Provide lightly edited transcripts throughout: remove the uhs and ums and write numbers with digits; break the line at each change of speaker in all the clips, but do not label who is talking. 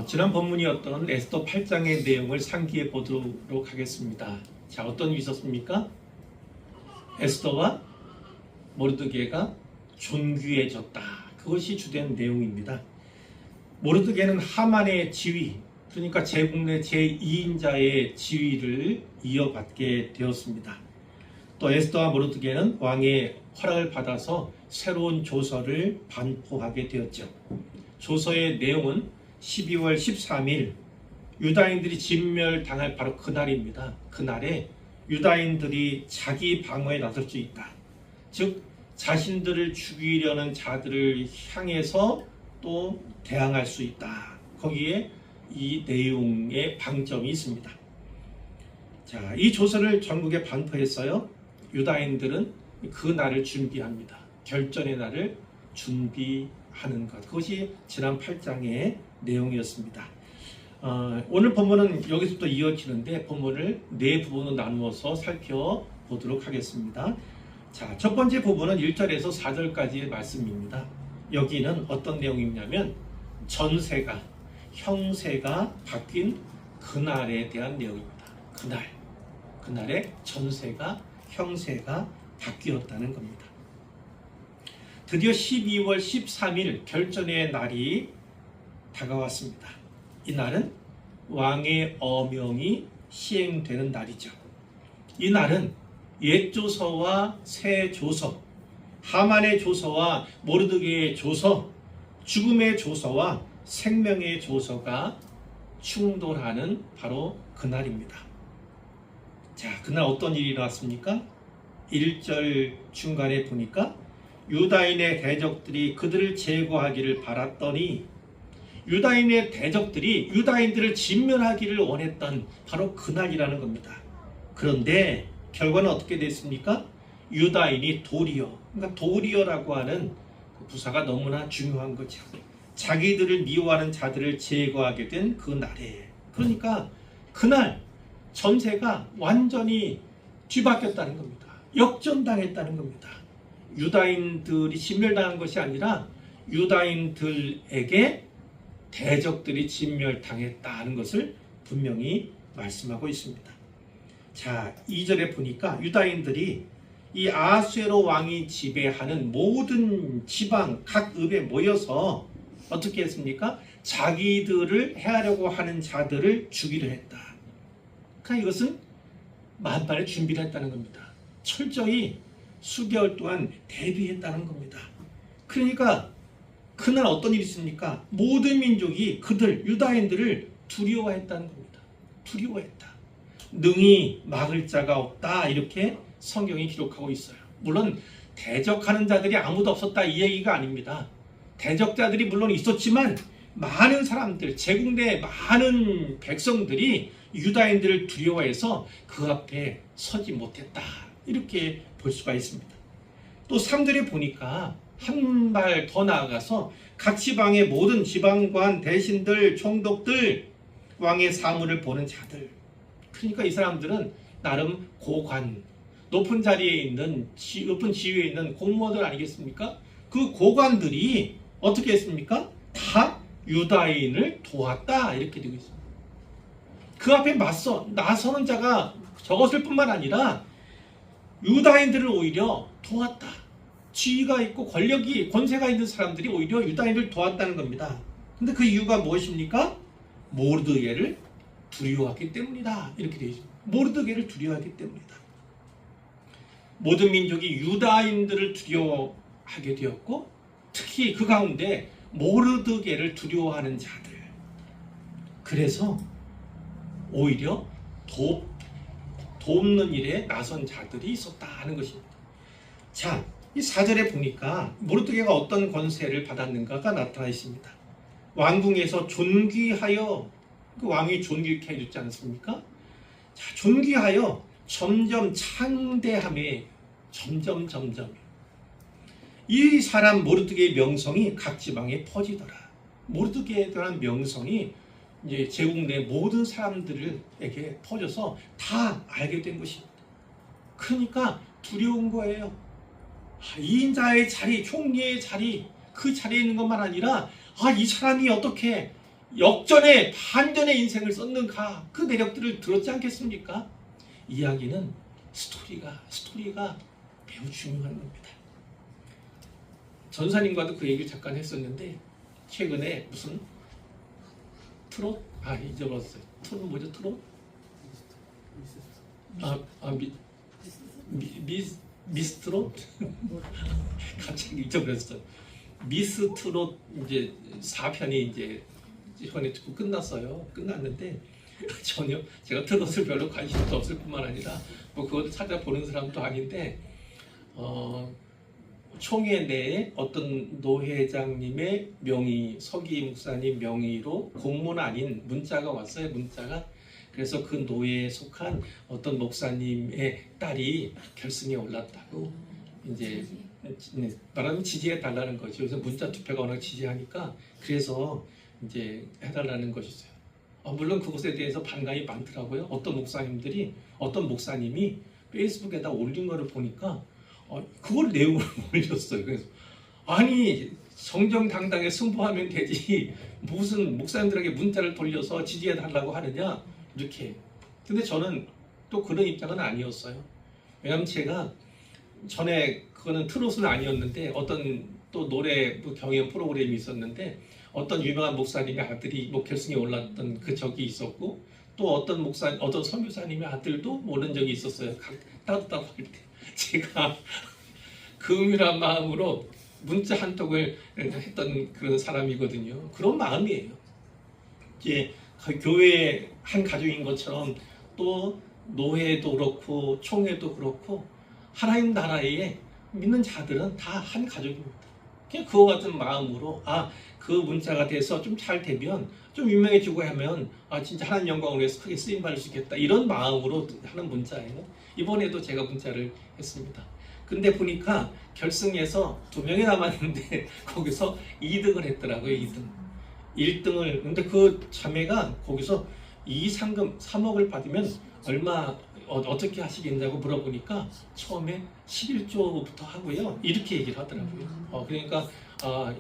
지난 본문이었던 에스더 8장의 내용을 상기해 보도록 하겠습니다. 자, 어떤 일이 있었습니까? 에스더와 모르드게가 존귀해졌다. 그것이 주된 내용입니다. 모르드게는 하만의 지위, 그러니까 제국내 제2인자의 지위를 이어받게 되었습니다. 또 에스더와 모르드게는 왕의 허락을 받아서 새로운 조서를 반포하게 되었죠. 조서의 내용은 12월 13일 유다인들이 진멸당할 바로 그날입니다. 그날에 유다인들이 자기 방어에 나설 수 있다. 즉 자신들을 죽이려는 자들을 향해서 또 대항할 수 있다. 거기에 이 내용의 방점이 있습니다. 자, 이 조서를 전국에 반포했어요. 유다인들은 그 날을 준비합니다. 결전의 날을 준비하는 것. 그것이 지난 8장의 내용이었습니다. 오늘 본문은 여기서부터 이어지는데 본문을 네 부분으로 나누어서 살펴보도록 하겠습니다. 자, 첫 번째 부분은 1절에서 4절까지의 말씀입니다. 여기는 어떤 내용이냐면 전세가, 형세가 바뀐 그날에 대한 내용입니다. 그날에 전세가, 형세가 바뀌었다는 겁니다. 드디어 12월 13일 결전의 날이 다가왔습니다. 이 날은 왕의 어명이 시행되는 날이죠. 이 날은 옛 조서와 새 조서, 하만의 조서와 모르드게의 조서, 죽음의 조서와 생명의 조서가 충돌하는 바로 그날입니다. 자, 그날 어떤 일이 일어났습니까? 1절 중간에 보니까 유다인의 대적들이 그들을 제거하기를 바랐더니 유다인의 대적들이 유다인들을 진멸하기를 원했던 바로 그날이라는 겁니다. 그런데 결과는 어떻게 됐습니까? 유다인이 도리어, 그러니까 도리어라고 하는 그 부사가 너무나 중요한 거죠. 자기들을 미워하는 자들을 제거하게 된 그 날에, 그러니까 그날 전세가 완전히 뒤바뀌었다는 겁니다. 역전당했다는 겁니다. 유다인들이 진멸당한 것이 아니라 유다인들에게 대적들이 진멸당했다는 것을 분명히 말씀하고 있습니다. 자, 2절에 보니까 유다인들이 이 아수에로 왕이 지배하는 모든 지방 각 읍에 모여서 어떻게 했습니까? 자기들을 해하려고 하는 자들을 죽이려 했다. 그러니까 이것은 만반의 준비를 했다는 겁니다. 철저히 수개월 동안 대비했다는 겁니다. 그러니까 그날 어떤 일이 있습니까? 모든 민족이 그들 유다인들을 두려워했다는 겁니다. 두려워했다. 능히 막을 자가 없다, 이렇게 성경이 기록하고 있어요. 물론 대적하는 자들이 아무도 없었다 이 얘기가 아닙니다. 대적자들이 물론 있었지만 많은 사람들, 제국 내 많은 백성들이 유다인들을 두려워해서 그 앞에 서지 못했다, 이렇게 볼 수가 있습니다. 또 3절에 보니까 한 발 더 나아가서 각 지방의 모든 지방관 대신들, 총독들, 왕의 사물을 보는 자들, 그러니까 이 사람들은 나름 고관, 높은 자리에 있는, 높은 지위에 있는 공무원들 아니겠습니까? 그 고관들이 어떻게 했습니까? 다 유다인을 도왔다, 이렇게 되고 있습니다. 그 앞에 나서는 자가 적었을 뿐만 아니라 유다인들을 오히려 도왔다. 지위가 있고 권세가 있는 사람들이 오히려 유다인을 도왔다는 겁니다. 근데 그 이유가 무엇입니까? 모르드게를 두려워하기 때문이다, 이렇게 되어 있습니다. 모르드게를 두려워하기 때문이다. 모든 민족이 유다인들을 두려워하게 되었고, 특히 그 가운데 모르드게를 두려워하는 자들, 그래서 오히려 돕는 일에 나선 자들이 있었다 하는 것입니다. 자, 이 4절에 보니까 모르드게가 어떤 권세를 받았는가가 나타나 있습니다. 왕궁에서 존귀하여, 그 왕이 존귀케 해줬지 않습니까? 자, 존귀하여 점점 창대함에 점점 이 사람 모르드게의 명성이 각 지방에 퍼지더라. 모르드게에 대한 명성이 이제 제국 내 모든 사람들에게 퍼져서 다 알게 된 것입니다. 그러니까 두려운 거예요. 2인자의 자리, 총리의 자리, 그 자리에 있는 것만 아니라 이 사람이 어떻게 역전의 반전의 인생을 썼는가? 그 내력들을 들었지 않겠습니까? 이야기는 스토리가 매우 중요한 겁니다. 전사님과도 그 얘기를 잠깐 했었는데 최근에 무슨 트롯? 잊어버렸어요. 트롯 뭐죠? 트롯? 미스트롯? 갑자기 잊어버렸어요. 미스트롯 이제 4편이 이제 이번에 듣고 끝났어요. 끝났는데 전혀 제가 트롯을 별로 관심도 없을 뿐만 아니라 뭐 그것을 찾아보는 사람도 아닌데 총회 내에 어떤 노 회장님의 명의, 서기 목사님 명의로 공문 아닌 문자가 왔어요. 문자가. 그래서 그 노회에 속한 어떤 목사님의 딸이 결승에 올랐다고 이제 말하면 지지해 달라는 거죠. 그래서 문자 투표가 워낙 지지하니까 그래서 이제 해달라는 것이죠. 물론 그것에 대해서 반감이 많더라고요. 어떤 목사님이 페이스북에다 올린 거를 보니까 그걸 내용을 올렸어요. 그래서 아니 정정당당하게 승부하면 되지 무슨 목사님들에게 문자를 돌려서 지지해 달라고 하느냐 이렇게. 근데 저는 또 그런 입장은 아니었어요. 왜냐하면 제가 전에 그거는 트롯은 아니었는데 어떤 또 노래 경연 프로그램이 있었는데 어떤 유명한 목사님의 아들이 뭐 결승에 올랐던 그 적이 있었고 또 어떤 선교사님의 아들도 오른 적이 있었어요. 따뜻할 때 제가 금이란 마음으로 문자 한 통을 했던 그런 사람이거든요. 그런 마음이에요. 이제 교회 한 가족인 것처럼 또 노회도 그렇고 총회도 그렇고 하나님 나라에 믿는 자들은 다 한 가족입니다. 그냥 그와 같은 마음으로 그 문자가 돼서 좀 잘 되면 좀 유명해지고 하면 진짜 하나님 영광을 위해서 크게 쓰임 받을 수 있겠다 이런 마음으로 하는 문자예요. 이번에도 제가 문자를 했습니다. 근데 보니까 결승에서 2명이 남았는데 거기서 2등을 했더라고요. 1등을. 근데 그 자매가 거기서 이 상금 3억을 받으면 얼마 어떻게 하시겠냐고 물어보니까 처음에 11조부터 하고요. 이렇게 얘기를 하더라고요. 그러니까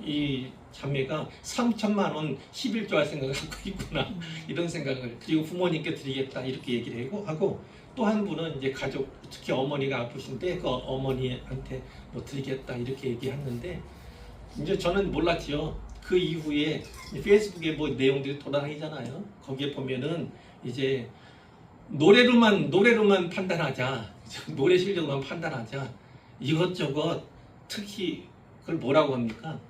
이 자매가 3천만 원 11조 할 생각을 하고 있구나. 이런 생각을. 그리고 부모님께 드리겠다. 이렇게 얘기를 하고 또 한 분은 이제 가족, 특히 어머니가 아프신데 그 어머니한테 뭐 드리겠다. 이렇게 얘기했는데 이제 저는 몰랐죠. 그 이후에 페이스북에 뭐 내용들이 돌아다니잖아요. 거기에 보면은 이제 노래로만 판단하자. 노래 실력으로만 판단하자. 이것저것 특히 그걸 뭐라고 합니까?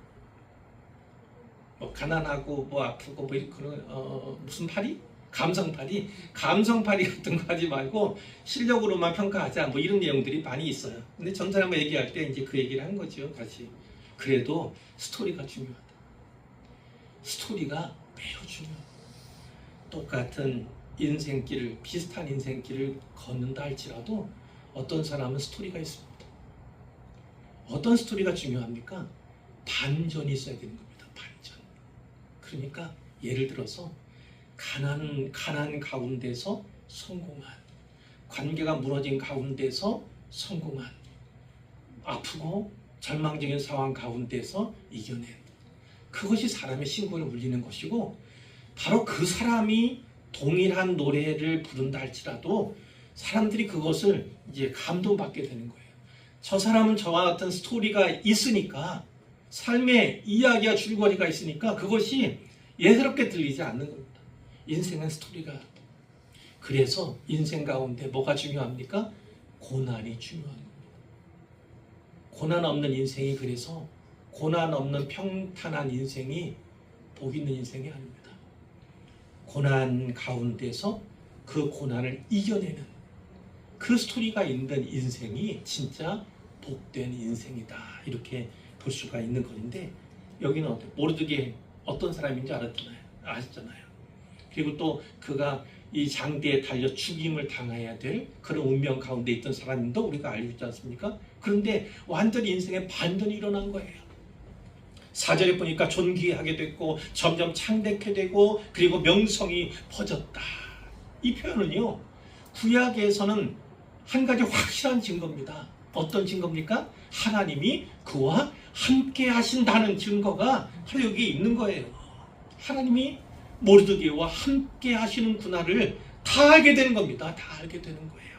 뭐 가난하고 뭐 아프고 뭐 그런 무슨 파리? 감성파리 같은 거 하지 말고 실력으로만 평가하자. 뭐 이런 내용들이 많이 있어요. 근데 전사람과 얘기할 때 이제 그 얘기를 한 거죠. 같이. 그래도 스토리가 중요하다. 스토리가 매우 중요하다. 똑같은 인생길을 비슷한 인생길을 걷는다 할지라도 어떤 사람은 스토리가 있습니다. 어떤 스토리가 중요합니까? 반전이 있어야 되는 겁니다. 반전. 그러니까 예를 들어서 가난 가운데서 성공한, 관계가 무너진 가운데서 성공한, 아프고 절망적인 상황 가운데서 이겨낸, 그것이 사람의 신분을 울리는 것이고 바로 그 사람이 동일한 노래를 부른다 할지라도 사람들이 그것을 이제 감동받게 되는 거예요. 저 사람은 저와 같은 스토리가 있으니까, 삶의 이야기와 줄거리가 있으니까 그것이 예사롭게 들리지 않는 겁니다. 인생은 스토리가. 그래서 인생 가운데 뭐가 중요합니까? 고난이 중요한 겁니다. 고난 없는 인생이, 그래서 고난 없는 평탄한 인생이 복 있는 인생이 아닙니다. 고난 가운데서 그 고난을 이겨내는 그 스토리가 있는 인생이 진짜 복된 인생이다. 이렇게 볼 수가 있는 건데, 여기는 어때요? 모르드게 어떤 사람인지 아셨잖아요. 그리고 또 그가 이 장대에 달려 죽임을 당해야 될 그런 운명 가운데 있던 사람도 우리가 알고 있지 않습니까? 그런데 완전히 인생에 반전이 일어난 거예요. 4절에 보니까 존귀하게 됐고 점점 창대케 되고 그리고 명성이 퍼졌다. 이 표현은요, 구약에서는 한 가지 확실한 증거입니다. 어떤 증거입니까? 하나님이 그와 함께 하신다는 증거가 바로 여기 있는 거예요. 하나님이 모르드게와 함께 하시는 구나를 다 알게 되는 겁니다. 다 알게 되는 거예요.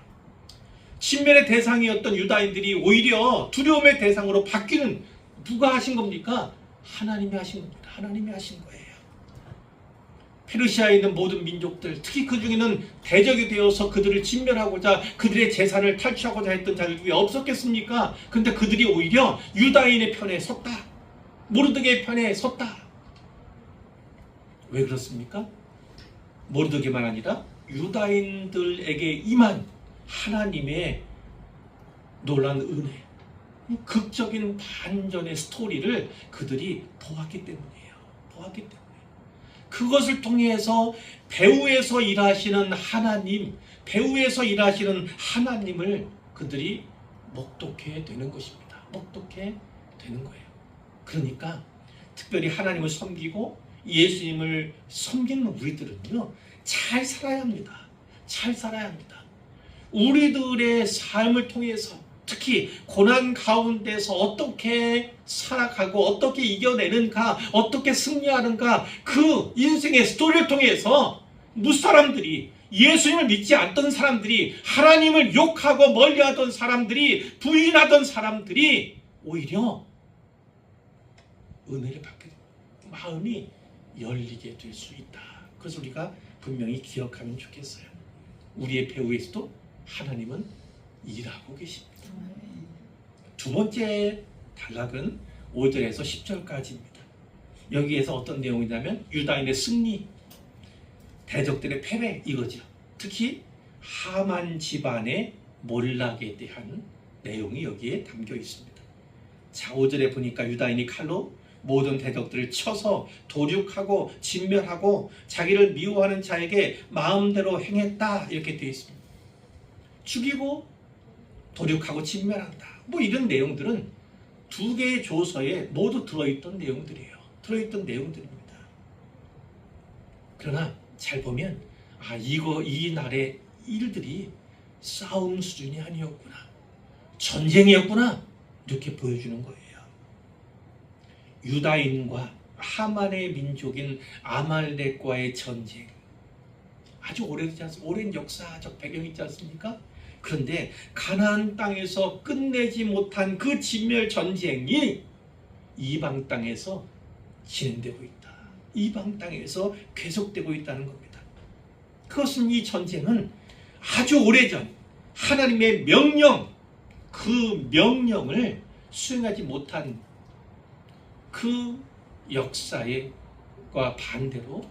진멸의 대상이었던 유다인들이 오히려 두려움의 대상으로 바뀌는, 누가 하신 겁니까? 하나님이 하신 겁니다. 하나님이 하신 거예요. 페르시아에 있는 모든 민족들, 특히 그 중에는 대적이 되어서 그들을 진멸하고자, 그들의 재산을 탈취하고자 했던 자들이 없었겠습니까? 근데 그들이 오히려 유다인의 편에 섰다. 모르드게의 편에 섰다. 왜 그렇습니까? 모르드게만 아니라 유다인들에게 임한 하나님의 놀라운 은혜, 극적인 반전의 스토리를 그들이 보았기 때문이에요. 보았기 때문에. 그것을 통해서 배후에서 일하시는 하나님, 배후에서 일하시는 하나님을 그들이 목독해 되는 것입니다. 목독해 되는 거예요. 그러니까 특별히 하나님을 섬기고 예수님을 섬기는 우리들은요, 잘 살아야 합니다. 잘 살아야 합니다. 우리들의 삶을 통해서, 특히 고난 가운데서 어떻게 살아가고 어떻게 이겨내는가, 어떻게 승리하는가, 그 인생의 스토리를 통해서 무사람들이, 예수님을 믿지 않던 사람들이, 하나님을 욕하고 멀리하던 사람들이, 부인하던 사람들이 오히려 은혜를 받게 됩니다. 마음이 열리게 될 수 있다. 그래서 우리가 분명히 기억하면 좋겠어요. 우리의 배후에서도 하나님은 일하고 계십니다. 두 번째 단락은 5절에서 10절까지입니다. 여기에서 어떤 내용이냐면 유다인의 승리, 대적들의 패배, 이거죠. 특히 하만 집안의 몰락에 대한 내용이 여기에 담겨 있습니다. 자, 5절에 보니까 유다인이 칼로 모든 대적들을 쳐서 도륙하고 진멸하고 자기를 미워하는 자에게 마음대로 행했다, 이렇게 되어 있습니다. 죽이고 도륙하고 진멸한다, 뭐 이런 내용들은 두 개의 조서에 모두 들어있던 내용들이에요. 들어있던 내용들입니다. 그러나 잘 보면 이 날의 일들이 싸움 수준이 아니었구나, 전쟁이었구나, 이렇게 보여주는 거예요. 유다인과 하만의 민족인 아말렉과의 전쟁, 아주 오래되지 않습니까? 오랜 역사적 배경이 있지 않습니까? 그런데 가나안 땅에서 끝내지 못한 그 진멸 전쟁이 이방 땅에서 진행되고 있다. 이방 땅에서 계속되고 있다는 겁니다. 그것은, 이 전쟁은 아주 오래전 하나님의 명령, 그 명령을 수행하지 못한 그 역사과 반대로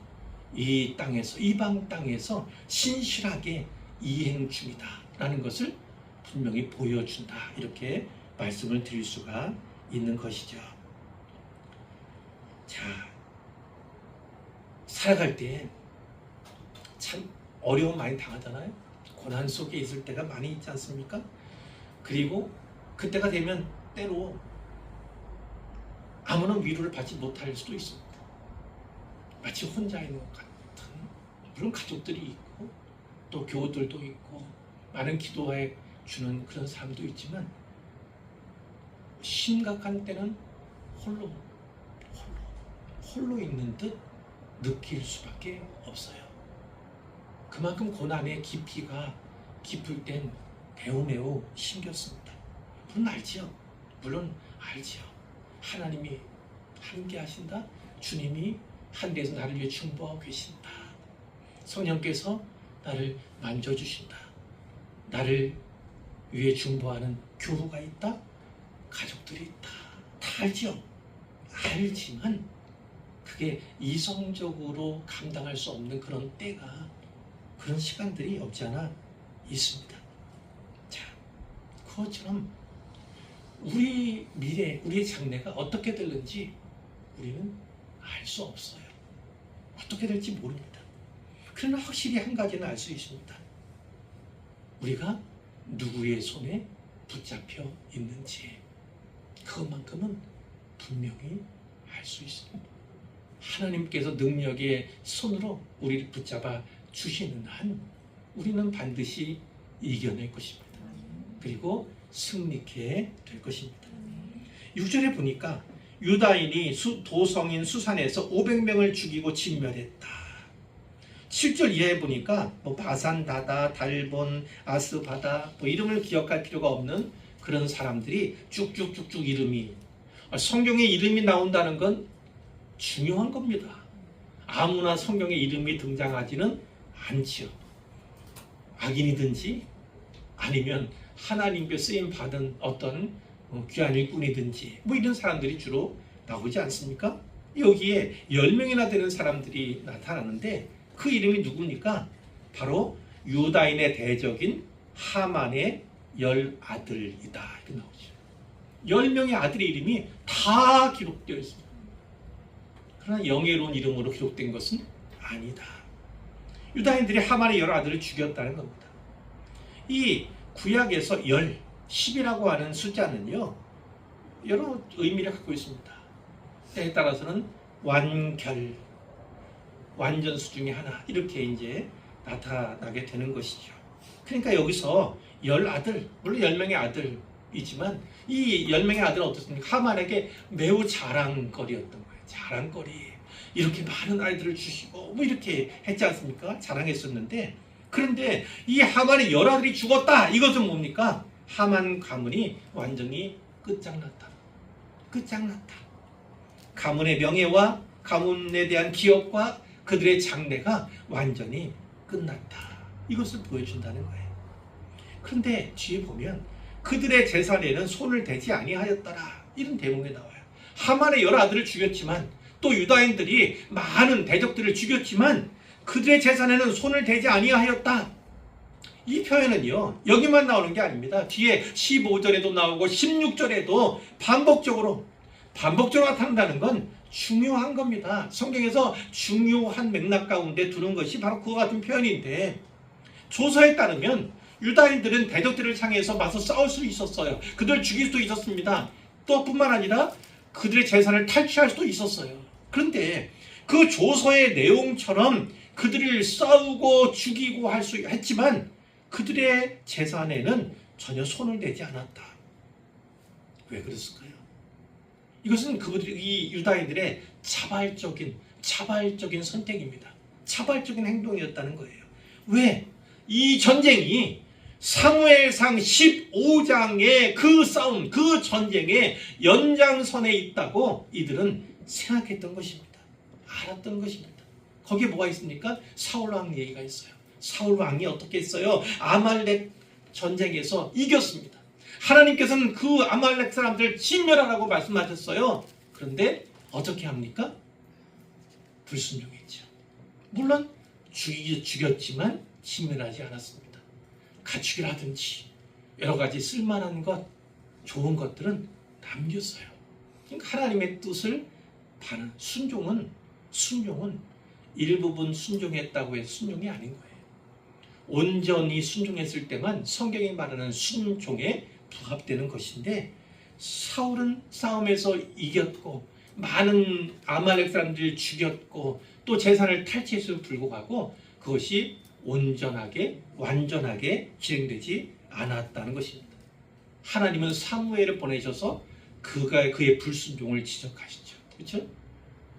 이 땅에서, 이방 땅에서 신실하게 이행 중이다라는 것을 분명히 보여준다, 이렇게 말씀을 드릴 수가 있는 것이죠. 자, 살아갈 때 참 어려움 많이 당하잖아요. 고난 속에 있을 때가 많이 있지 않습니까? 그리고 그때가 되면 때로 아무런 위로를 받지 못할 수도 있습니다. 마치 혼자 있는 것 같은, 물론 가족들이 있고 또 교우들도 있고 많은 기도해 주는 그런 사람도 있지만, 심각한 때는 홀로 있는 듯 느낄 수밖에 없어요. 그만큼 고난의 깊이가 깊을 땐 매우 힘겹습니다. 물론 알지요. 하나님이 함께 하신다. 주님이 하늘에서 나를 위해 중보하고 계신다. 성령께서 나를 만져주신다. 나를 위해 중보하는 교우가 있다. 가족들이 있다. 다 알지요. 알지만 그게 이성적으로 감당할 수 없는 그런 때가, 그런 시간들이 없지 않아 있습니다. 자, 그것처럼 우리 미래, 우리의 장래가 어떻게 될는지 우리는 알 수 없어요. 어떻게 될지 모릅니다. 그러나 확실히 한 가지는 알 수 있습니다. 우리가 누구의 손에 붙잡혀 있는지, 그것만큼은 분명히 알 수 있습니다. 하나님께서 능력의 손으로 우리를 붙잡아 주시는 한 우리는 반드시 이겨낼 것입니다. 그리고 승리케 될 것입니다. 6절에 보니까 유다인이 도성인 수산에서 500명을 죽이고 진멸했다. 7절 이하에 보니까 뭐 바산다다, 달본, 아스바다 뭐 이름을 기억할 필요가 없는 그런 사람들이 쭉쭉쭉쭉 이름이, 성경에 이름이 나온다는 건 중요한 겁니다. 아무나 성경에 이름이 등장하지는 않지요. 악인이든지 아니면 하나님께 쓰임 받은 어떤 귀한 일꾼이든지 뭐 이런 사람들이 주로 나오지 않습니까? 여기에 10명이나 되는 사람들이 나타나는데 그 이름이 누굽니까? 바로 유다인의 대적인 하만의 10아들이다 이렇게 나오죠. 10명의 아들의 이름이 다 기록되어 있습니다. 그러나 영예로운 이름으로 기록된 것은 아니다. 유다인들이 하만의 10아들을 죽였다는 겁니다. 이 구약에서 10이라고 하는 숫자는요 여러 의미를 갖고 있습니다. 때에 따라서는 완결, 완전수 중에 하나 이렇게 이제 나타나게 되는 것이죠. 그러니까 여기서 10아들, 물론 10명의 아들이지만 이 10명의 아들은 어떻습니까? 하만에게 매우 자랑거리였던 거예요. 자랑거리. 이렇게 많은 아이들을 주시고 뭐 이렇게 했지 않습니까? 자랑했었는데, 그런데 이 하만의 10아들이 죽었다. 이것은 뭡니까? 하만 가문이 완전히 끝장났다. 끝장났다. 가문의 명예와 가문에 대한 기업과 그들의 장래가 완전히 끝났다. 이것을 보여준다는 거예요. 그런데 뒤에 보면 그들의 재산에는 손을 대지 아니하였더라. 이런 대목이 나와요. 하만의 10아들을 죽였지만 또 유다인들이 많은 대적들을 죽였지만 그들의 재산에는 손을 대지 아니하였다. 이 표현은요 여기만 나오는 게 아닙니다. 뒤에 15절에도 나오고 16절에도 반복적으로 나타난다는 건 중요한 겁니다. 성경에서 중요한 맥락 가운데 두는 것이 바로 그와 같은 표현인데, 조서에 따르면 유다인들은 대적들을 향해서 맞서 싸울 수 있었어요. 그들을 죽일 수도 있었습니다. 또 뿐만 아니라 그들의 재산을 탈취할 수도 있었어요. 그런데 그 조서의 내용처럼 그들을 싸우고 죽이고 했지만 그들의 재산에는 전혀 손을 대지 않았다. 왜 그랬을까요? 이것은 이 유다인들의 자발적인 선택입니다. 자발적인 행동이었다는 거예요. 왜? 이 전쟁이 사무엘상 15장의 그 싸움, 그 전쟁의 연장선에 있다고 이들은 생각했던 것입니다. 알았던 것입니다. 거기에 뭐가 있습니까? 사울왕 얘기가 있어요. 사울왕이 어떻게 했어요? 아말렉 전쟁에서 이겼습니다. 하나님께서는 그 아말렉 사람들을 진멸하라고 말씀하셨어요. 그런데 어떻게 합니까? 불순종했죠. 물론 죽였지만 진멸하지 않았습니다. 가축을 하든지 여러 가지 쓸만한 것, 좋은 것들은 남겼어요. 그러니까 하나님의 뜻을 반은 순종은 일부분 순종했다고 해서 순종이 아닌 거예요. 온전히 순종했을 때만 성경이 말하는 순종에 부합되는 것인데, 사울은 싸움에서 이겼고 많은 아말렉 사람들을 죽였고 또 재산을 탈취했음에도 불구하고 그것이 온전하게 완전하게 진행되지 않았다는 것입니다. 하나님은 사무엘을 보내셔서 그의 불순종을 지적하시죠. 그렇죠?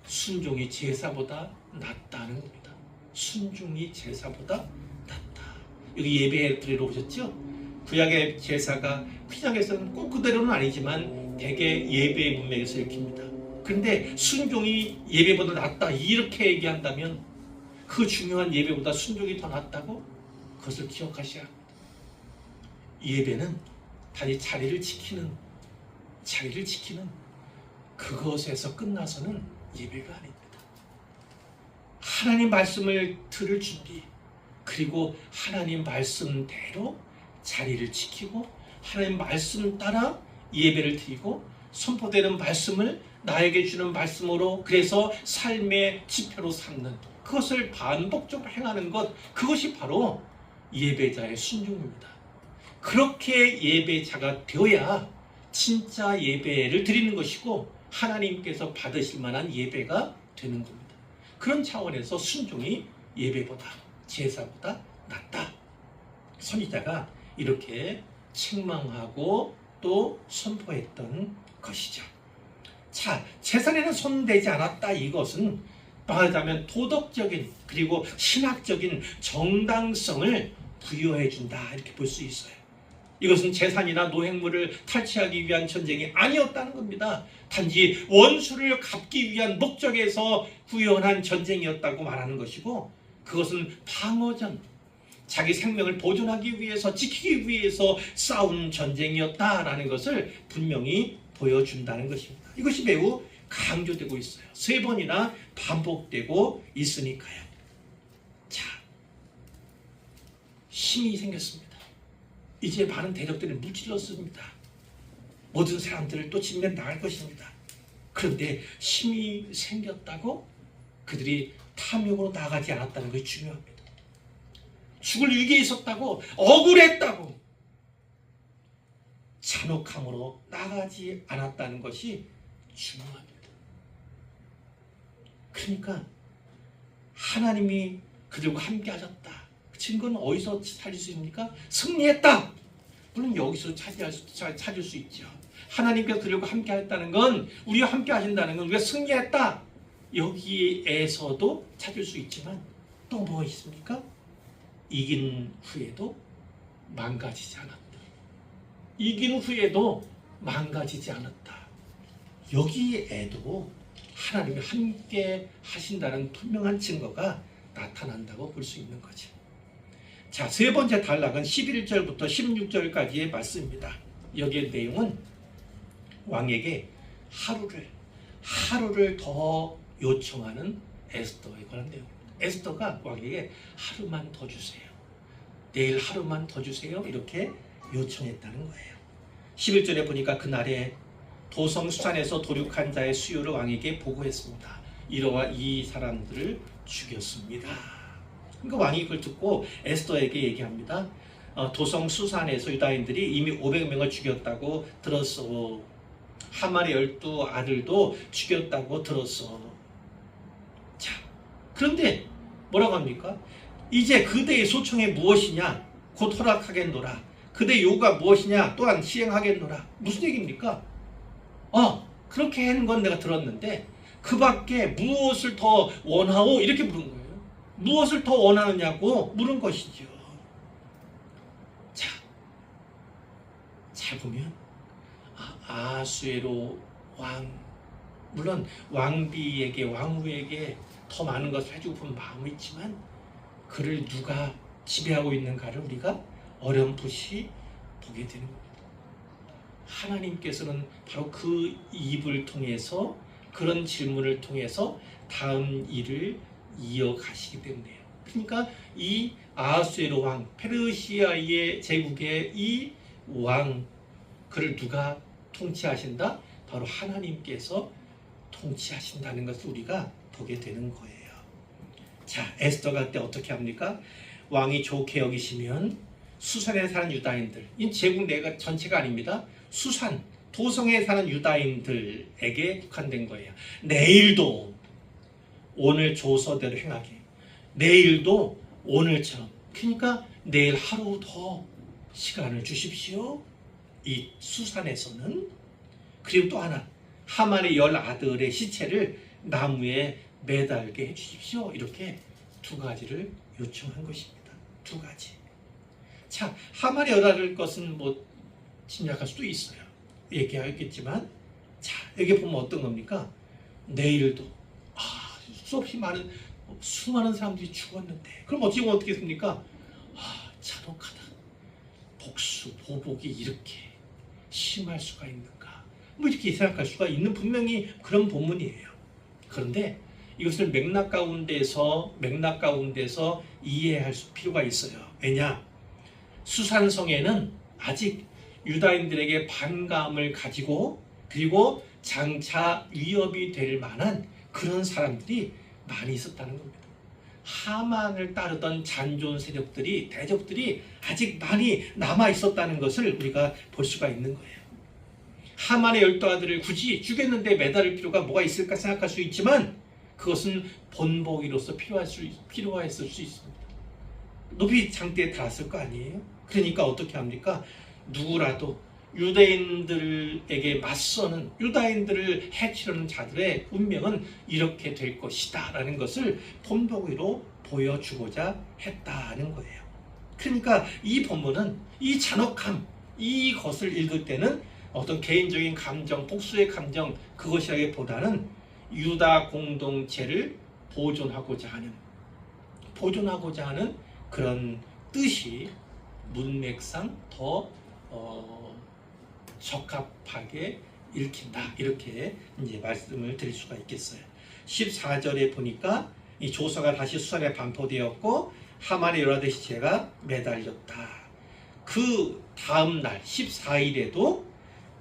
순종이 제사보다 낫다는 겁니다. 순종이 제사보다 낫다. 여기 예배 드리러 오셨죠? 구약의 제사가 신약에서는 꼭 그대로는 아니지만 대개 예배의 문맥에서 읽힙니다. 그런데 순종이 예배보다 낫다 이렇게 얘기한다면 그 중요한 예배보다 순종이 더 낫다고? 그것을 기억하셔야 합니다. 예배는 단지 자리를 지키는 그것에서 끝나서는 예배가 아닙니다. 하나님 말씀을 들을 준비, 그리고 하나님 말씀대로 자리를 지키고 하나님 말씀 따라 예배를 드리고 선포되는 말씀을 나에게 주는 말씀으로 그래서 삶의 지표로 삼는 그것을 반복적으로 행하는 것, 그것이 바로 예배자의 순종입니다. 그렇게 예배자가 되어야 진짜 예배를 드리는 것이고 하나님께서 받으실 만한 예배가 되는 겁니다. 그런 차원에서 순종이 예배보다 제사보다 낫다. 선지자가 이렇게 책망하고 또 선포했던 것이죠. 자, 재산에는 손대지 않았다. 이것은 말하자면 도덕적인 그리고 신학적인 정당성을 부여해 준다 이렇게 볼 수 있어요. 이것은 재산이나 노획물을 탈취하기 위한 전쟁이 아니었다는 겁니다. 단지 원수를 갚기 위한 목적에서 구현한 전쟁이었다고 말하는 것이고, 그것은 방어전, 자기 생명을 보존하기 위해서, 지키기 위해서 싸운 전쟁이었다라는 것을 분명히 보여준다는 것입니다. 이것이 매우 강조되고 있어요. 3번이나 반복되고 있으니까요. 자, 힘이 생겼습니다. 이제 많은 대적들이 무찔렀습니다. 모든 사람들을 또 진면 나갈 것입니다. 그런데 힘이 생겼다고 그들이 탐욕으로 나가지 않았다는 것이 중요합니다. 죽을 위기에 있었다고, 억울했다고 잔혹함으로 나가지 않았다는 것이 중요합니다. 그러니까 하나님이 그들과 함께 하셨다. 그 증거는 어디서 찾을 수 있습니까? 승리했다. 물론 여기서 찾을 수 있죠. 하나님께서 그들과 함께 하셨다는 건, 우리와 함께 하신다는 건 우리가 승리했다. 여기에서도 찾을 수 있지만 또 뭐 있습니까? 이긴 후에도 망가지지 않았다. 이긴 후에도 망가지지 않았다. 여기에도 하나님이 함께 하신다는 분명한 증거가 나타난다고 볼 수 있는 거죠. 자, 3번째 단락은 11절부터 16절까지의 말씀입니다. 여기의 내용은 왕에게 하루를 더 요청하는 에스더에 관한 내용입니다. 에스더가 왕에게 하루만 더 주세요. 내일 하루만 더 주세요. 이렇게 요청했다는 거예요. 11절에 보니까 그날에 도성 수산에서 도륙한 자의 수요를 왕에게 보고했습니다. 이러와 이 사람들을 죽였습니다. 그러니까 왕이 그걸 듣고 에스더에게 얘기합니다. 도성 수산에서 유다인들이 이미 500명을 죽였다고 들었어. 하만의 12아들도 죽였다고 들었어. 자, 그런데 뭐라고 합니까? 이제 그대의 소청이 무엇이냐? 곧 허락하겠노라. 그대의 요구가 무엇이냐? 또한 시행하겠노라. 무슨 얘기입니까? 그렇게 하는 건 내가 들었는데 그 밖에 무엇을 더 원하오? 이렇게 물은 거예요. 무엇을 더 원하느냐고 물은 것이죠. 자, 잘 보면 아수에로 왕, 물론 왕비에게, 왕후에게 더 많은 것을 해주고 싶은 마음이 있지만 그를 누가 지배하고 있는가를 우리가 어렴풋이 보게 되는 겁니다. 하나님께서는 바로 그 입을 통해서, 그런 질문을 통해서 다음 일을 이어가시기 때문에요. 그러니까 이 아하수에로 왕, 페르시아의 제국의 이 왕, 그를 누가 통치하신다? 바로 하나님께서 통치하신다는 것을 우리가 보게 되는 거예요. 자, 에스더가 때 어떻게 합니까? 왕이 좋게 여기시면 수산에 사는 유다인들, 이 제국 내가 전체가 아닙니다. 수산, 도성에 사는 유다인들에게 국한된 거예요. 내일도 오늘 조서대로 행하게, 내일도 오늘처럼, 그러니까 내일 하루 더 시간을 주십시오. 이 수산에서는. 그리고 또 하나, 하만의 10아들의 시체를 나무에 매달게 해주십시오. 이렇게 2가지를 요청한 것입니다. 2가지. 자, 하만의 10아들 것은 뭐 짐작할 수도 있어요. 얘기하겠지만, 자, 여기 보면 어떤 겁니까? 내일도 수없이 많은, 수많은 사람들이 죽었는데 그럼 어떻게 했습니까? 잔혹하다. 복수, 보복이 이렇게 심할 수가 있는가? 뭐 이렇게 생각할 수가 있는 분명히 그런 본문이에요. 그런데 이것을 맥락 가운데서 이해할 필요가 있어요. 왜냐? 수산성에는 아직 유다인들에게 반감을 가지고, 그리고 장차 위협이 될 만한 그런 사람들이 많이 있었다는 겁니다. 하만을 따르던 잔존 세력들이, 대적들이 아직 많이 남아 있었다는 것을 우리가 볼 수가 있는 거예요. 하만의 12아들을 굳이 죽였는데 매달을 필요가 뭐가 있을까 생각할 수 있지만 그것은 본보기로서 필요했을 수 있습니다. 높이 장대에 달았을 거 아니에요? 그러니까 어떻게 합니까? 누구라도 유대인들에게 맞서는 유다인들을 해치려는 자들의 운명은 이렇게 될 것이다 라는 것을 본보기로 보여주고자 했다는 거예요. 그러니까 이 본문은 이 잔혹함, 이것을 읽을 때는 어떤 개인적인 감정, 복수의 감정 그것이라기보다는 유다 공동체를 보존하고자 하는 그런 뜻이 문맥상 더 적합하게 읽힌다 이렇게 이제 말씀을 드릴 수가 있겠어요. 14절에 보니까 이 조서가 다시 수산에 반포되었고 하만의 요라데 시체가 매달렸다. 그 다음 날 14일에도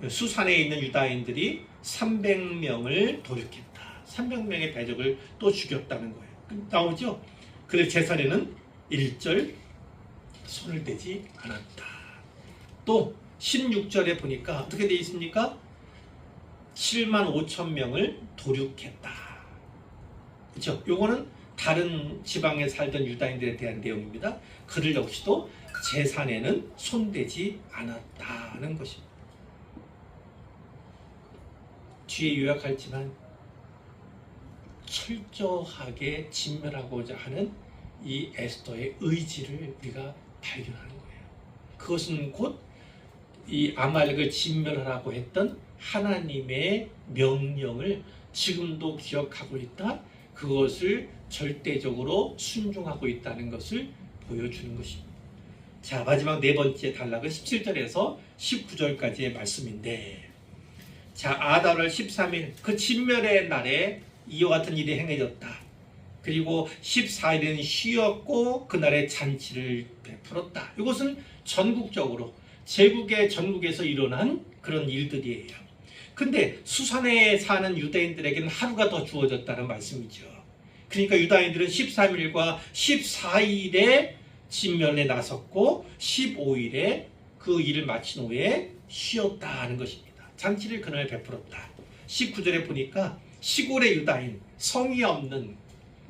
수산에 있는 유다인들이 300명을 도륙했다. 300명의 대적을 또 죽였다는 거예요. 나오죠? 그래서 제사에는 일절 손을 대지 않았다. 또 16절에 보니까 어떻게 되어 있습니까? 7만 5천 명을 도륙했다. 그렇죠? 요거는 다른 지방에 살던 유다인들에 대한 내용입니다. 그들 역시도 제산에는 손대지 않았다는 것입니다. 뒤에 요약할지만 철저하게 진멸하고자 하는 이 에스더의 의지를 우리가 발견하는 거예요. 그것은 곧 이 아말렉을 진멸하라고 했던 하나님의 명령을 지금도 기억하고 있다. 그것을 절대적으로 순종하고 있다는 것을 보여주는 것입니다. 자, 마지막 네 번째 단락은 17절에서 19절까지의 말씀인데, 자, 아달월 13일 그 진멸의 날에 이와 같은 일이 행해졌다. 그리고 14일은 쉬었고 그날에 잔치를 베풀었다. 이것은 전국적으로 제국의 전국에서 일어난 그런 일들이에요. 근데 수산에 사는 유대인들에게는 하루가 더 주어졌다는 말씀이죠. 그러니까 유다인들은 13일과 14일에 진멸에 나섰고 15일에 그 일을 마친 후에 쉬었다는 것입니다. 잔치를 그날 베풀었다. 19절에 보니까 시골의 유다인, 성이 없는,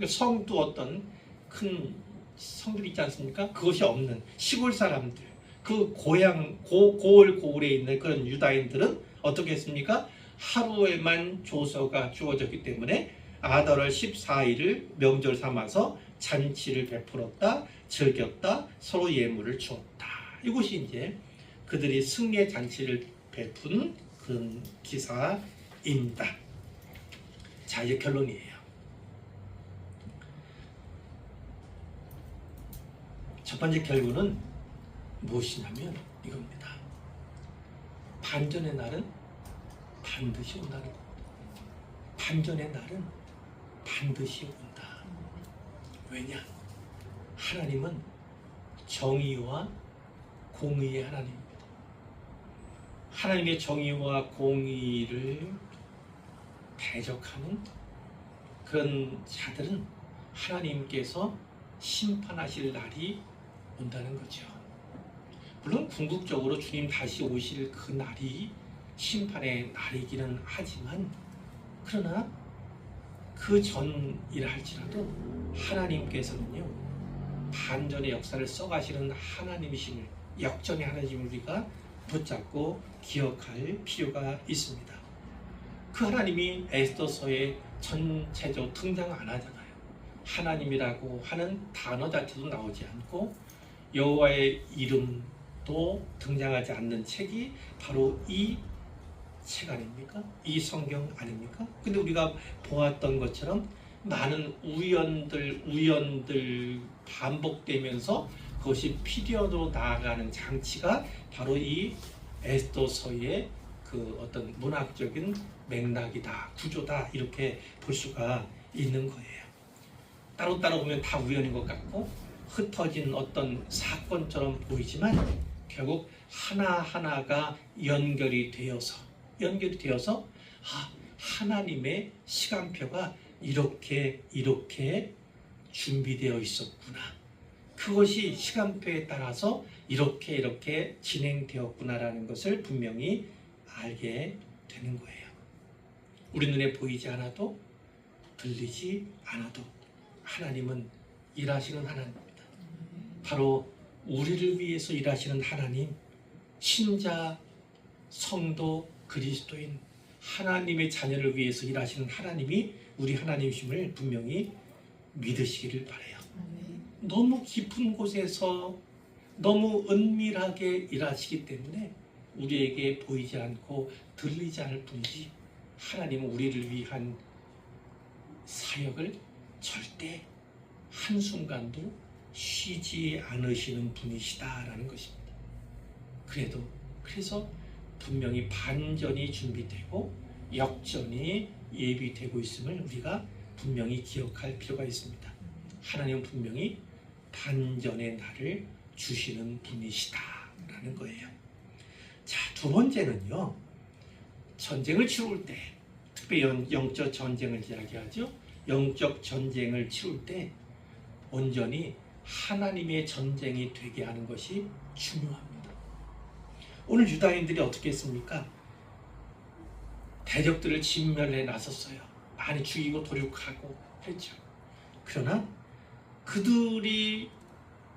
성도 어떤 큰 성들 있지 않습니까? 그것이 없는 시골 사람들, 그 고향, 고을고을에 있는 그런 유다인들은 어떻게 했습니까? 하루에만 조서가 주어졌기 때문에 아달월 14일을 명절 삼아서 잔치를 베풀었다, 즐겼다, 서로 예물을 주었다. 이것이 이제 그들이 승리의 잔치를 베푼 그런 기사입니다. 자, 이제 결론이에요. 첫 번째 결론은 무엇이냐면 이겁니다. 반전의 날은 반드시 온다는 겁니다. 반전의 날은 반드시 온다. 왜냐? 하나님은 정의와 공의의 하나님입니다. 하나님의 정의와 공의를 대적하는 그런 자들은 하나님께서 심판하실 날이 온다는 거죠. 물론 궁극적으로 주님 다시 오실 그 날이 심판의 날이기는 하지만, 그러나 그 전이라 할지라도 하나님께서는요, 반전의 역사를 써가시는 하나님이심을, 역전의 하나님을 우리가 붙잡고 기억할 필요가 있습니다. 그 하나님이 에스더서에 전체적으로 등장 안 하잖아요. 하나님이라고 하는 단어 자체도 나오지 않고 여호와의 이름도 등장하지 않는 책이 바로 이 책 아닙니까? 이 성경 아닙니까? 근데 우리가 보았던 것처럼 많은 우연들 반복되면서 그것이 피리어드로 나아가는 장치가 바로 이 에스더서의 그 어떤 문학적인 맥락이다, 구조다, 이렇게 볼 수가 있는 거예요. 따로따로 보면 다 우연인 것 같고 흩어진 어떤 사건처럼 보이지만 결국 하나하나가 연결이 되어서 하나님의 시간표가 이렇게 준비되어 있었구나. 그것이 시간표에 따라서 이렇게 진행되었구나라는 것을 분명히 알게 되는 거예요. 우리 눈에 보이지 않아도 들리지 않아도 하나님은 일하시는 하나님입니다. 바로 우리를 위해서 일하시는 하나님, 신자 성도 그리스도인 하나님의 자녀를 위해서 일하시는 하나님이 우리 하나님이심을 분명히 믿으시기를 바라요. 너무 깊은 곳에서 너무 은밀하게 일하시기 때문에 우리에게 보이지 않고 들리지 않을 뿐이지 하나님은 우리를 위한 사역을 절대 한순간도 쉬지 않으시는 분이시다라는 것입니다. 그래서 분명히 반전이 준비되고 역전이 예비되고 있음을 우리가 분명히 기억할 필요가 있습니다. 하나님은 분명히 반전의 날을 주시는 분이시다라는 거예요. 자, 두 번째는요. 전쟁을 치룰 때, 특별히 영적 전쟁을 이야기하죠. 영적 전쟁을 치룰 때 온전히 하나님의 전쟁이 되게 하는 것이 중요합니다. 오늘 유다인들이 어떻게 했습니까? 대적들을 진멸해 나섰어요. 많이 죽이고 도륙하고 했죠. 그러나 그들이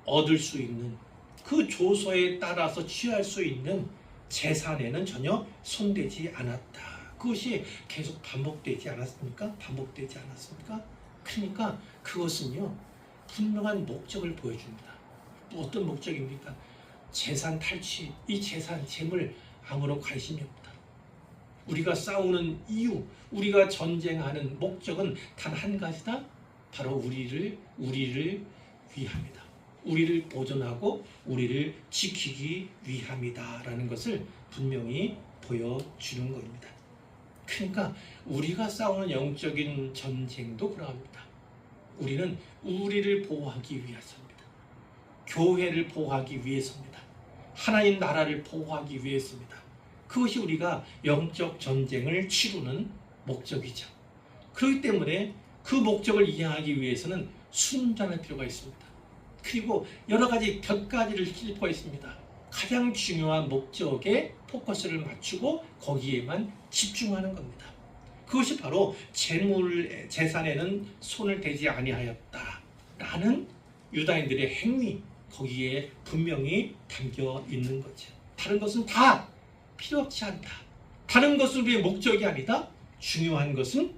얻을 수 있는 그 조서에 따라서 취할 수 있는 재산에는 전혀 손대지 않았다. 그것이 계속 반복되지 않았습니까? 그러니까 그것은요 분명한 목적을 보여줍니다. 또 어떤 목적입니까? 재산 탈취, 이 재산, 재물 아무런 관심이 없다. 우리가 싸우는 이유, 우리가 전쟁하는 목적은 단 한 가지다. 바로 우리를 위함이다. 우리를 보존하고 우리를 지키기 위함이다라는 것을 분명히 보여주는 겁니다. 그러니까 우리가 싸우는 영적인 전쟁도 그러합니다. 우리는 우리를 보호하기 위해서입니다. 교회를 보호하기 위해서입니다. 하나님 나라를 보호하기 위해서입니다. 그것이 우리가 영적 전쟁을 치르는 목적이죠. 그렇기 때문에 그 목적을 이행하기 위해서는 순전할 필요가 있습니다. 그리고 여러 가지 몇 가지를 짚어 있습니다. 가장 중요한 목적에 포커스를 맞추고 거기에만 집중하는 겁니다. 그것이 바로 재산에는 손을 대지 아니하였다라는 유다인들의 행위, 거기에 분명히 담겨 있는 거죠. 다른 것은 다 필요 없지 않다. 다른 것은 우리의 목적이 아니다. 중요한 것은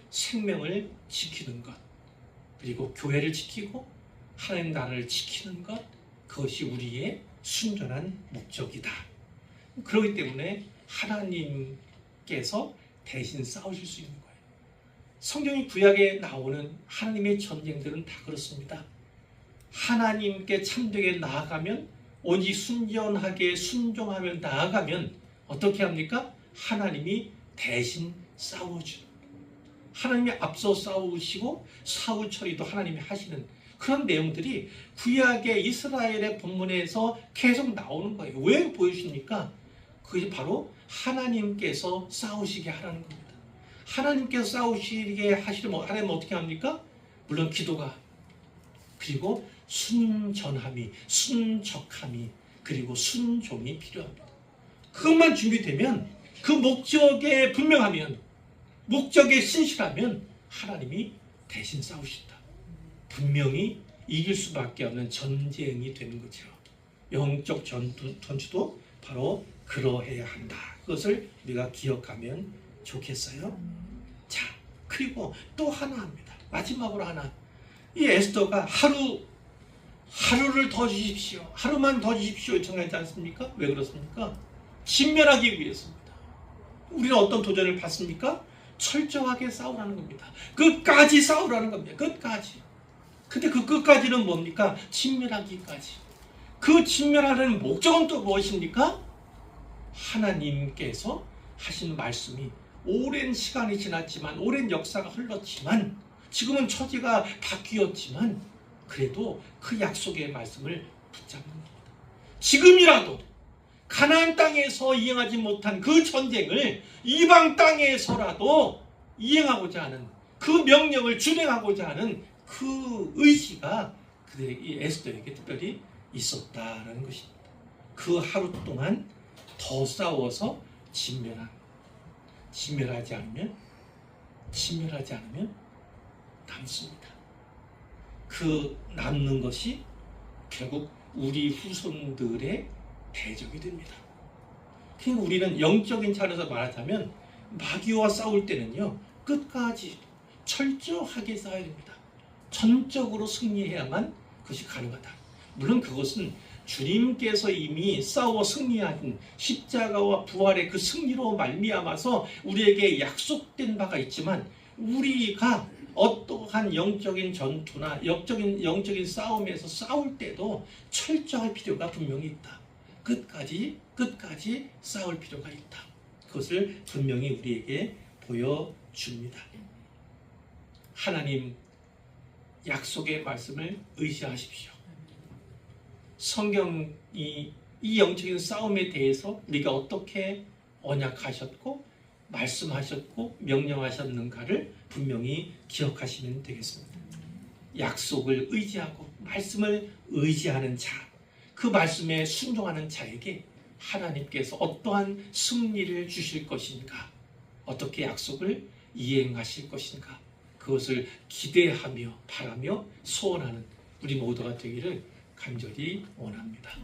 생명을 지키는 것, 그리고 교회를 지키고 하나님 나라를 지키는 것, 그것이 우리의 순전한 목적이다. 그렇기 때문에 하나님께서 대신 싸우실 수 있는 거예요. 성경이 구약에 나오는 하나님의 전쟁들은 다 그렇습니다. 하나님께 참되게 나아가면, 오직 순전하게 순종하며 나아가면 어떻게 합니까? 하나님이 대신 싸워주는, 하나님이 앞서 싸우시고 사후 처리도 하나님이 하시는 그런 내용들이 구약의 이스라엘의 본문에서 계속 나오는 거예요. 왜 보여주십니까? 그것이 바로 하나님께서 싸우시게 하라는 겁니다. 하나님께서 싸우시게 하시려면 하나님은 어떻게 합니까? 물론 기도가, 그리고 순전함이, 순적함이, 그리고 순종이 필요합니다. 그것만 준비되면, 그 목적에 분명하면, 목적에 신실하면 하나님이 대신 싸우신다. 분명히 이길 수밖에 없는 전쟁이 되는 거죠. 영적 전투도 바로 그러해야 한다. 그것을 우리가 기억하면 좋겠어요. 자, 그리고 또 하나 합니다. 마지막으로 하나. 이 에스더가 하루를 더 주십시오. 하루만 더 주십시오. 요청하지 않습니까? 왜 그렇습니까? 진멸하기 위해서입니다. 우리는 어떤 도전을 받습니까? 철저하게 싸우라는 겁니다. 끝까지 싸우라는 겁니다. 끝까지. 근데 그 끝까지는 뭡니까? 진멸하기까지. 그 진멸하는 목적은 또 무엇입니까? 하나님께서 하신 말씀이 오랜 시간이 지났지만, 오랜 역사가 흘렀지만, 지금은 처지가 바뀌었지만, 그래도 그 약속의 말씀을 붙잡는 겁니다. 지금이라도 가나안 땅에서 이행하지 못한 그 전쟁을 이방 땅에서라도 이행하고자 하는, 그 명령을 준행하고자 하는 그 의지가 그들에게, 에스더에게 특별히 있었다라는 것입니다. 그 하루 동안 더 싸워서 진멸하지 않으면 남습니다. 그 남는 것이 결국 우리 후손들의 대적이 됩니다. 그러니까 우리는 영적인 차원에서 말하자면 마귀와 싸울 때는요, 끝까지 철저하게 싸워야 됩니다. 전적으로 승리해야만 그것이 가능하다. 물론 그것은 주님께서 이미 싸워 승리한 십자가와 부활의 그 승리로 말미암아서 우리에게 약속된 바가 있지만, 우리가 어떠한 영적인 전투나 영적인 싸움에서 싸울 때도 철저할 필요가 분명히 있다. 끝까지 싸울 필요가 있다. 그것을 분명히 우리에게 보여줍니다. 하나님 약속의 말씀을 의지하십시오. 성경이 이 영적인 싸움에 대해서 우리가 어떻게 언약하셨고 말씀하셨고 명령하셨는가를 분명히 기억하시면 되겠습니다. 약속을 의지하고 말씀을 의지하는 자, 그 말씀에 순종하는 자에게 하나님께서 어떠한 승리를 주실 것인가, 어떻게 약속을 이행하실 것인가, 그것을 기대하며 바라며 소원하는 우리 모두가 되기를 간절히 원합니다.